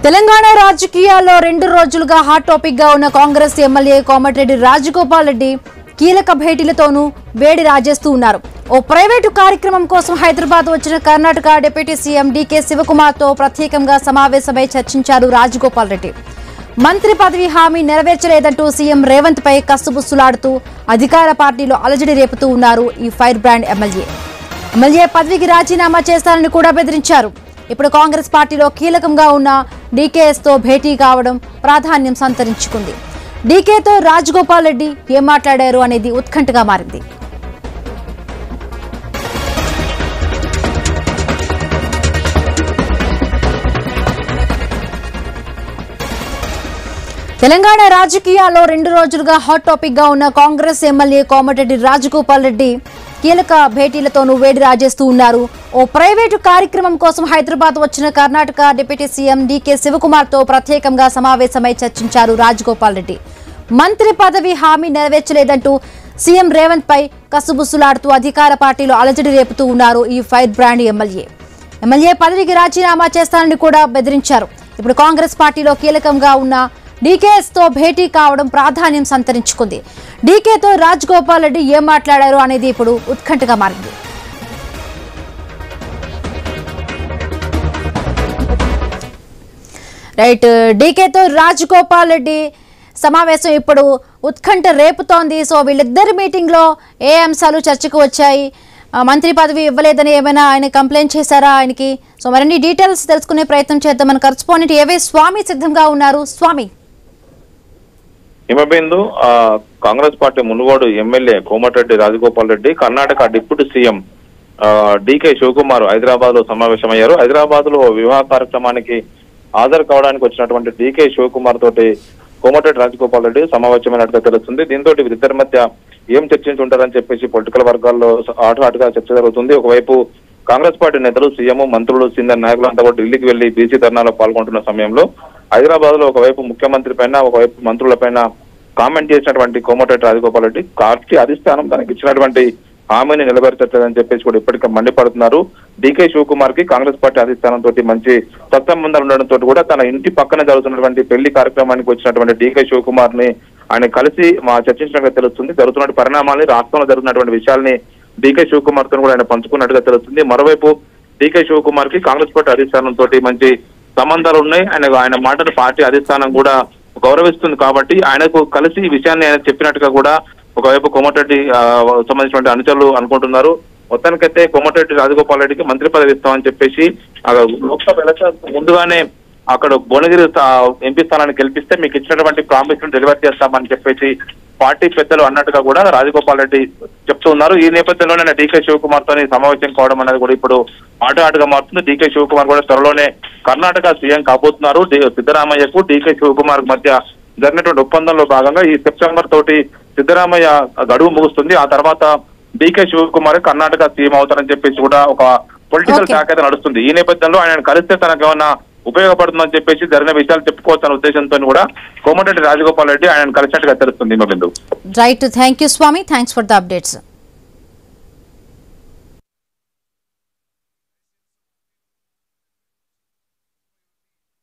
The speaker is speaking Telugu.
తెలంగాణ రాజకీయాల్లో 2 రోజులుగా హాట్ టాపిక్ గా ఉన్న కాంగ్రెస్ ఎమ్మెల్యే కోమటిరెడ్డి రాజగోపాల్ రెడ్డి కీలక భేటీలతోనూ వేడి రాజేస్తూ ఉన్నారు. ఓ ప్రైవేటు కార్యక్రమం కోసం హైదరాబాద్ వచ్చిన కర్ణాటక డిప్యూటీ సీఎం డీకే శివకుమార్ తో ప్రత్యేకంగా సమావేశమై చర్చించారు రాజగోపాల్ రెడ్డి. మంత్రి పదవి హామీ నెరవేర్చలేదంటూ సీఎం రేవంత్ పై కసుబుస్సులాడుతూ అధికార పార్టీలో అలజడి రేపుతూ ఉన్నారు ఈ ఫైర్ బ్రాండ్ ఎమ్మెల్యే పదవికి రాజీనామా చేస్తారని కూడా బెదిరించారు. ఇప్పుడు కాంగ్రెస్ పార్టీలో కీలకంగా ఉన్న డీకేఎస్ తో భేటీ కావడం ప్రాధాన్యం సంతరించుకుంది. డీకేతో రాజగోపాల్ రెడ్డి ఏం మాట్లాడారు అనేది ఉత్కంఠగా మారింది. తెలంగాణ రాజకీయాల్లో 2 రోజులుగా హాట్ టాపిక్ గా ఉన్న కాంగ్రెస్ ఎమ్మెల్యే కోమటిరెడ్డి రాజగోపాల్ రెడ్డి కీలక భేటీలతోనూ వేడి రాజేస్తూ ఉన్నారు. ఓ ప్రైవేటు కార్యక్రమం కోసం హైదరాబాద్ వచ్చిన కర్ణాటక డిప్యూటీ సీఎం డీకే శివకుమార్ తో ప్రత్యేకంగా సమావేశమై చర్చించారు రాజగోపాల్ రెడ్డి. మంత్రి పదవి హామీ నెరవేర్చలేదంటూ సీఎం రేవంత్ పై కసుబుస్సులాడుతూ అధికార పార్టీలో అలజడి రేపుతూ ఉన్నారు ఈ ఫైర్ బ్రాండ్ ఎమ్మెల్యే పదవికి రాజీనామా చేస్తారని కూడా బెదిరించారు. ఇప్పుడు కాంగ్రెస్ పార్టీలో కీలకంగా ఉన్న డీకేఎస్ తో భేటీ కావడం ప్రాధాన్యం సంతరించుకుంది. డీకేతో రాజగోపాల్ రెడ్డి ఏం మాట్లాడారు అనేది ఇప్పుడు ఉత్కంఠగా మారింది. రైట్, డీకేతో రాజగోపాల్ రెడ్డి సమావేశం ఇప్పుడు ఉత్కంఠ రేపుతోంది. సో వీళ్ళిద్దరి మీటింగ్ లో ఏ అంశాలు చర్చకు వచ్చాయి? మంత్రి పదవి ఇవ్వలేదని ఏమైనా ఆయన కంప్లైంట్ చేశారా ఆయనకి? సో మరిన్ని డీటెయిల్స్ తెలుసుకునే ప్రయత్నం చేద్దాం. మన కరెస్పాండెంట్ ఏవే స్వామి సిద్ధంగా ఉన్నారు. Swamy, Himabindu Congress party Munugode MLA Komatireddy Rajagopal Reddy Karnataka deputy CM DK Shivakumar Hyderabad లో సమావేశమయ్యారు. హైదరాబాద్ లో వివాహ కార్యక్రమానికి హాజరు కావడానికి వచ్చినటువంటి డీకే శివకుమార్ తోటి కోమటిరెడ్డి రాజగోపాల్ రెడ్డి సమావేశమైనట్టుగా తెలుస్తుంది. దీంతో వీరిద్దరి మధ్య ఏం చర్చించుంటారని చెప్పేసి పొలిటికల్ వర్గాల్లో హాట్గా చర్చ జరుగుతుంది. ఒకవైపు కాంగ్రెస్ పార్టీ నేతలు, సీఎం, మంత్రులు, సీనియర్ నాయకులంతా కూడా ఢిల్లీకి వెళ్లి బీసీ ధర్నాలో పాల్గొంటున్న సమయంలో హైదరాబాద్ లో ఒకవైపు ముఖ్యమంత్రి పైన, ఒకవైపు మంత్రుల పైన కామెంట్ చేసినటువంటి కోమటిరెడ్డి రాజగోపాల్ రెడ్డి పార్టీ అధిష్టానం తనకి ఇచ్చినటువంటి హామీని నిలబెట్టలేదని చెప్పేసి కూడా ఇప్పటికే మండిపడుతున్నారు. డీకే శివకుమార్ కి కాంగ్రెస్ పార్టీ అధిష్టానం తోటి మంచి సత్సంబంధాలు ఉండడంతో కూడా తన ఇంటి పక్కన జరుగుతున్నటువంటి పెళ్లి కార్యక్రమానికి వచ్చినటువంటి డీకే శివకుమార్ ని ఆయన కలిసి చర్చించినట్టుగా తెలుస్తుంది. జరుగుతున్న పరిణామాలని, రాష్ట్రంలో జరుగుతున్నటువంటి విషయాల్ని డీకే శివకుమార్ తో కూడా ఆయన పంచుకున్నట్టుగా తెలుస్తుంది. మరోవైపు డీకే శివకుమార్ కి కాంగ్రెస్ పార్టీ అధిష్టానం తోటి మంచి సంబంధాలు ఉన్నాయి. ఆయన మాటను పార్టీ అధిష్టానం కూడా గౌరవిస్తుంది కాబట్టి ఆయనకు కలిసి ఈ విషయాన్ని ఆయన చెప్పినట్టుగా కూడా ఒకవైపు కోమటిరెడ్డి సంబంధించినటువంటి అనుచరులు అనుకుంటున్నారు. మొత్తానికైతే కోమటిరెడ్డి రాజగోపాల్ రెడ్డికి మంత్రి పదవి ఇస్తామని చెప్పేసి లోక్సభ ఎలక్షన్ ముందుగానే అక్కడ భువనగిరి ఎంపీ స్థానాన్ని గెలిపిస్తే మీకు ఇచ్చినటువంటి ప్రామిస్ డెలివరీ చేస్తామని చెప్పేసి పార్టీ పెద్దలు అన్నట్టుగా కూడా రాజగోపాల్ రెడ్డి చెప్తూ ఉన్నారు. ఈ నేపథ్యంలోనే డీకే శివకుమార్ తోని సమావేశం కావడం అనేది కూడా ఇప్పుడు ఆటగా మారుతుంది. డీకే శివకుమార్ కూడా త్వరలోనే కర్ణాటక సీఎం కాబోతున్నారు. సిద్ధరామయ్యకు డీకే శివకుమార్ మధ్య జరిగినటువంటి ఒప్పందంలో భాగంగా ఈ సెప్టెంబర్ తోటి సిద్ధరామయ్య గడువు ముగుస్తుంది. ఆ తర్వాత డీకే శివకుమార్ కర్ణాటక సీఎం అవుతారని చెప్పేసి కూడా ఒక పొలిటికల్ శాఖ అయితే నడుస్తుంది. ఈ నేపథ్యంలో ఆయన కలిస్తే తనకు ఏమన్నా ఉపయోగపడుతుందని చెప్పేసి జరిగిన విషయాలు చెప్పుకోవచ్చన్న ఉద్దేశంతో కూడా కోమటిరెడ్డి రాజగోపాల్ రెడ్డి ఆయన కలిసినట్టుగా తెలుస్తుంది. Right, thank you Swami, thanks for the updates.